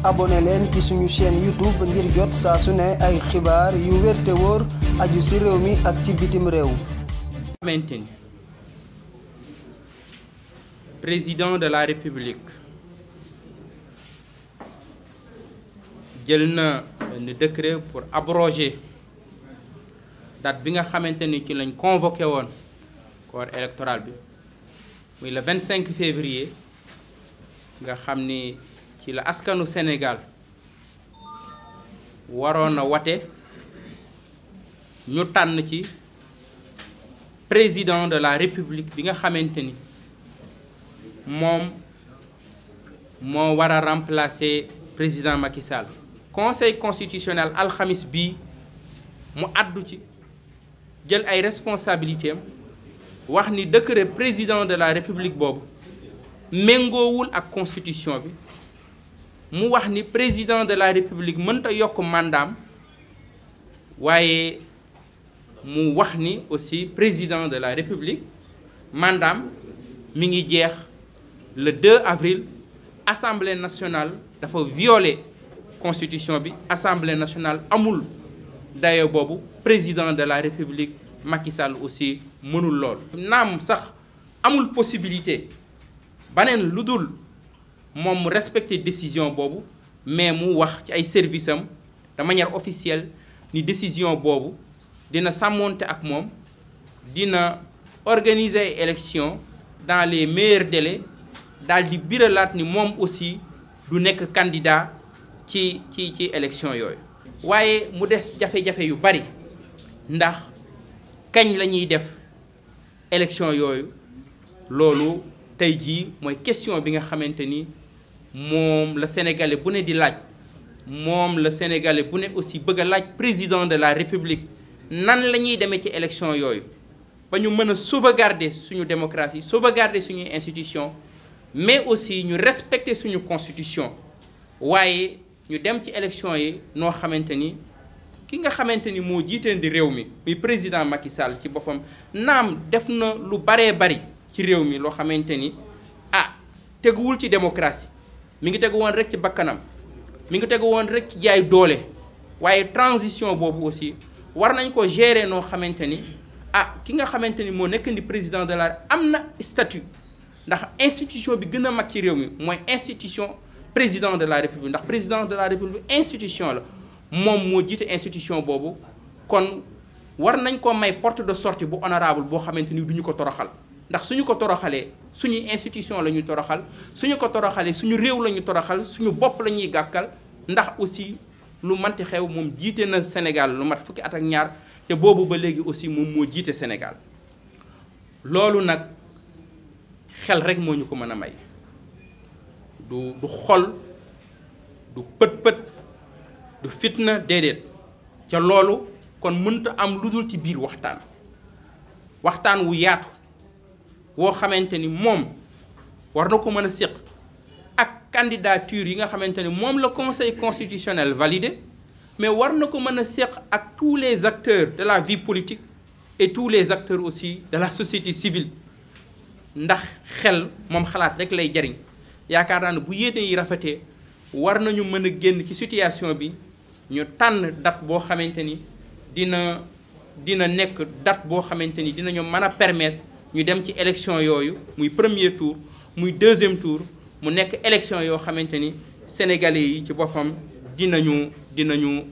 abonné leen ci suñu chaîne YouTube ngir jot saa su ne ay xibaar yu wér te wóor aju ci réew mi ak ci bitim réew. Maintenant, président de la République jël na benn décret pour abroger date bi nga xamante ni ci lañ convoqué woon corps électoral bi muy le 25 février nga xam ni ci la askanu Sénégal waroon a wate ñu tànn ci président de la République bi nga xamante ni moom moo war a remplacer président Macky Sall. Conseil constitutionnel alxamis bii mu àddu ci jël ay responsabilités am wax ni décret président de la République boobu méngoowul ak constitution bi mu wax ni président de la République mënta yokk mandaam waaye mu wax ni aussi président de la République mandaam mi ngi jeex le 2 avril. Assemblée nationale dafa violer constitution bi, Assemblée nationale amul dayo boobu, président de la République Macky Sall aussi mënul lool. naam sax amul possibilité baneen lu dul moom mu respecter décision boobu, mais mu wax ci ay services am de manière officielle ni décision boobu dina sàmmonte ak moom, dina organiser ay élections dans les meilleurs délais, daal di biralaat ni moom aussi du nekk candidat ci élection yooyu. waaye mu des jafe-jafe yu bari ndax kañ la ñuy def élection yooyu, loolu tey jii mooy question bi nga xamante ni moom la sénégalais bu ne di laaj, moom la sénégalais bu ne aussi bëgg a laaj président de la République nan la ñuy demee ci élection yooyu ba ñu mën a sauvegarder suñu démocratie, sauvegarder suñuy institution, mais aussi ñu respecter suñu constitution, waaye ñu dem ci élection yi noo xamante ni ki nga xamante ni moo jiiteen di réew mi muy président Macky Sall ci boppam naam def na lu baree bari ci réew mi loo xamante ni teguwul ci démocratie, mi ngi tegu woon rek ci bakkanam, mi ngi tegu woon rek ci jaay doole, waaye transition boobu aussi war nañ ko gérer noo xamante ni ki nga xamante ni moo nekk ni président de la am na statut. ndax institution bi gën a mag ci réew mi mooy institution président de la République, ndax président de la République institution la, moom moo jiite institution boobu, kon war nañ ko may porte de sortie bu honorable boo xamante ni duñu ko toroxal, ndax suñu ko toroxalee suñuy institution la ñuy toroxal, suñu ko toroxalee suñu réew la ñuy toroxal, suñu bopp la ñuy gàkkal, ndax aussi lu manti xew moom jiite na Sénégal lu mat fukki at ak ñaar te boobu ba léegi aussi moom moo jiite Sénégal. loolu nag xel rek moo ñu ko mën a may, du xol, du pët-pët, du fitna, déedéet. ca loolu kon mënta am lu dul ci biir waxtaan wu yaatu woo xamante ni moom war na ko mën a séq ak candidature yi nga xamante ni moom la conseil constitutionnel validé, mais war na ko mën a séq ak tous les acteurs de la vie politique et tous les acteurs aussi de la société civile. ndax xel moom xalaat rek lay jariñ. yaakaar naa ne bu yéene yi rafetee war nañu mën a génn ci situation bi, ñu tànn date boo xamante ni dina nekk date boo xamante ni dinañu mën a permettre ñu dem ci élection yooyu, muy premier tour muy deuxième tour, mu nekk élection yoo xamante ni sénégalais yi ci boppam dinañu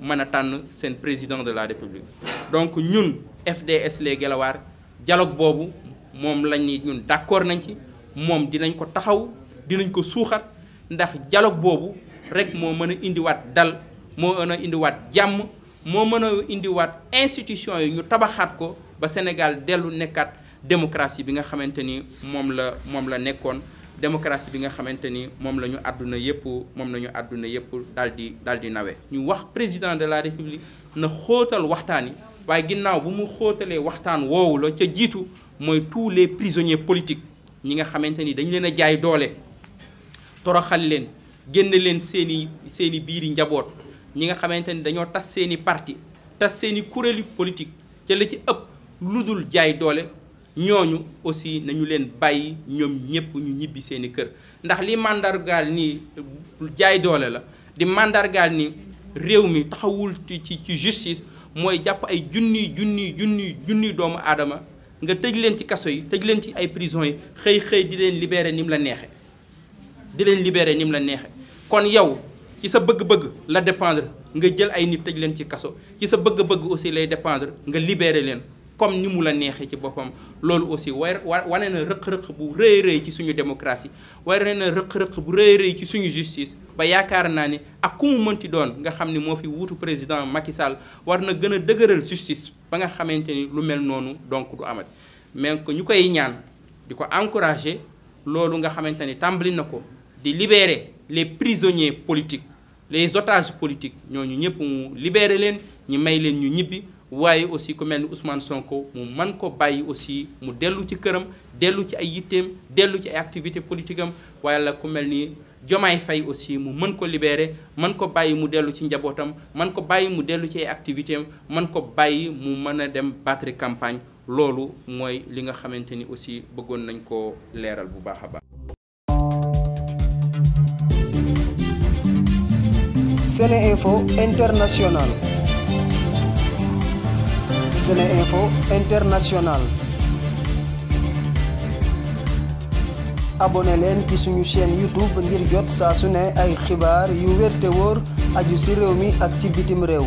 mën a tànn seen président de la République. donc ñun FDS Les Guelwaar dialogue boobu moom lañ ni ñun d'accord nañ ci, moom dinañ ko taxaw, dinañ ko suuxat, ndax dialogue boobu rek moo mën a indiwaat dal, moo mën a indiwaat jàmm, moo mën a indiwaat institution yi ñu tabaxaat ko ba Sénégal dellu nekkaat démocratie bi nga xamante ni moom la nekkoon, démocratie bi nga xamante ni moom la ñu àdduna yëpp daal di nawe. ñu wax président de la République na xóotal waxtaan yi, waaye ginnaaw bu mu xóotalee waxtaan woowu la ca jiitu mooy tous les prisonniers politiques ñi nga xamante ni dañ leen a jaay doole, toroxal leen, génn leen seeni biiri njaboot, ñi nga xamante ni dañoo tas seeni parti, tas seeni kuréelu politique ca la ci ëpp lu dul jaay doole, ñooñu aussi nañu leen bàyyi ñoom ñëpp ñu ñibbi seeni kër. ndax li màndargaal nii jaay doole la di mandargaal ni réew mi taxawul ci justice mooy jàpp ay junniy doomu aadama nga tëj leen ci kaso yi tëj leen ci ay prison yi xëy di leen libérer ni mu la neexe kon yow ci sa bëgg-bëgg la dépendre nga jël ay nit tëj leen ci kaso ci sa bëgg-bëgg aussi lay dépendre nga libérer leen comme ni mu la neexee ci boppam loolu aussi wane na rëq-rëq bu rëy ci suñu démocratie wane na rëq-rëq bu rëy ci suñu justice ba yaakaar naa ni ak ku mu mënti doon nga xam ni moo fi wuutu président Macky Sall war na gën a dëgëral justice ba nga xamante ni lu mel noonu donc du amat mais que ñu koy ñaan di ko encourager loolu nga xamante ni tàmbali na ko di libérer les prisonniers politiques les otages politiques ñooñu ñëpp mu libérer leen ñu may leen ñu ñibbi waaye aussi ku mel ni Ousmane Sonko mu mën ko bàyyi aussi mu dellu ci këram dellu ci ay yitteem dellu ci ay activités politique am waaye la ku mel ni Diomaye Faye aussi mu mën ko libérer mën ko bàyyi mu dellu ci njabootam mën ko bàyyi mu dellu ci ay activités am mën ko bàyyi mu mën a dem battre campagne loolu mooy li nga xamante ni aussi bëggoon nañ ko leeral bu baax a baax. SeneInfo International. SeneInfo International. abonné leen ci suñu chaîne YouTube ngir jot saa su ne ay xibaar yu wér te wóor aju ci réew mi ak ci bitim réew.